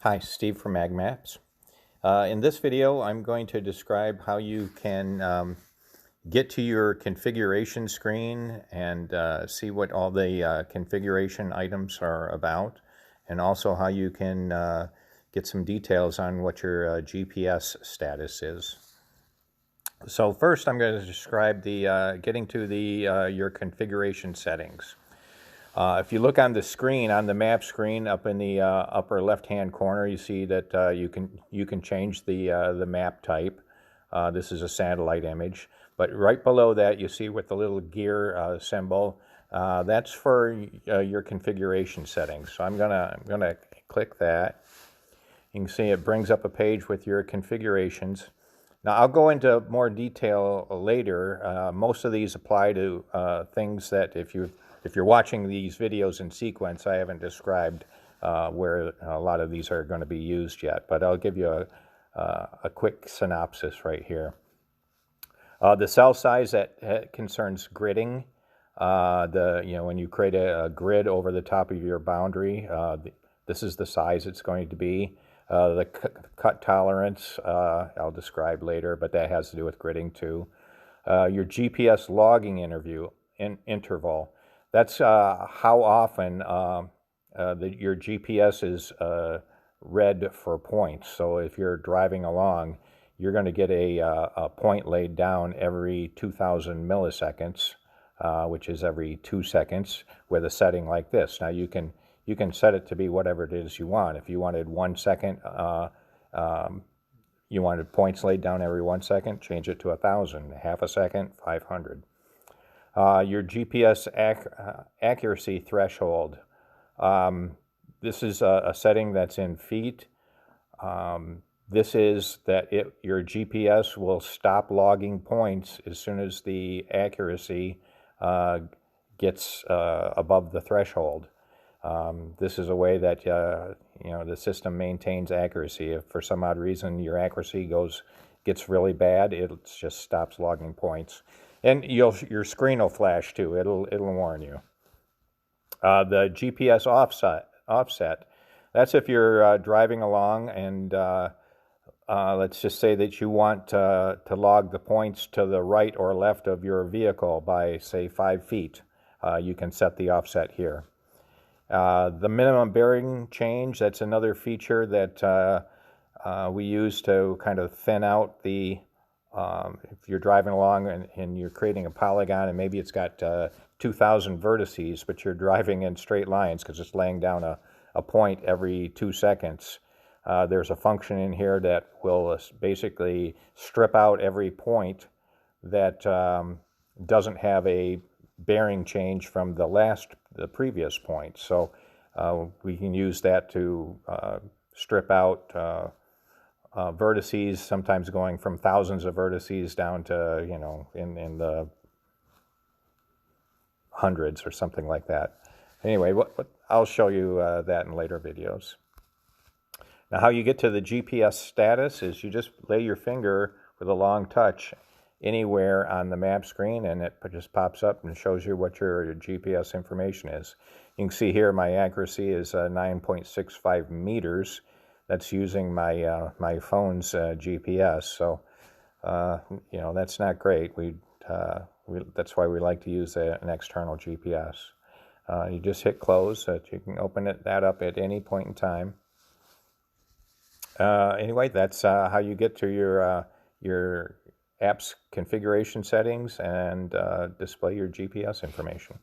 Hi, Steve from AgMaps. In this video, I'm going to describe how you can get to your configuration screen and see what all the configuration items are about, and also how you can get some details on what your GPS status is. So first, I'm going to describe the getting to the your configuration settings. If you look on the screen, on the map screen up in the upper left-hand corner, you see that you can change the map type. This is a satellite image, but right below that you see with the little gear symbol, that's for your configuration settings. So I'm gonna click that. You can see it brings up a page with your configurations. Now I'll go into more detail later. Most of these apply to things that if you're watching these videos in sequence, I haven't described where a lot of these are going to be used yet, but I'll give you a quick synopsis right here. The cell size that concerns gridding. When you create a grid over the top of your boundary, this is the size it's going to be. The cut tolerance I'll describe later, but that has to do with gridding too. Your GPS logging interval. That's how often your GPS is read for points. So if you're driving along, you're going to get a point laid down every 2,000 milliseconds, which is every 2 seconds, with a setting like this. Now you can set it to be whatever it is you want. If you wanted 1 second, you wanted points laid down every 1 second, change it to 1,000. Half a second, 500. Your GPS accuracy threshold. This is a setting that's in feet. This is that your GPS will stop logging points as soon as the accuracy gets above the threshold. This is a way that the system maintains accuracy. If for some odd reason your accuracy gets really bad, it just stops logging points. And your screen will flash too. It'll warn you. The GPS offset. That's if you're driving along and let's just say that you want to log the points to the right or left of your vehicle by, say, 5 feet. You can set the offset here. The minimum bearing change, that's another feature that we use to kind of thin out the, if you're driving along and you're creating a polygon and maybe it's got 2,000 vertices, but you're driving in straight lines because it's laying down a point every 2 seconds. There's a function in here that will basically strip out every point that doesn't have a bearing change from the previous point. So we can use that to strip out vertices, sometimes going from thousands of vertices down to, in the hundreds or something like that. Anyway, I'll show you that in later videos. Now, how you get to the GPS status is you just lay your finger with a long touch anywhere on the map screen, and it just pops up and shows you what your GPS information is. You can see here my accuracy is 9.65 meters. That's using my my phone's GPS. So that's not great. That's why we like to use an external GPS. You just hit close so that you can open that up at any point in time. Anyway, that's how you get to your app's configuration settings and display your GPS information.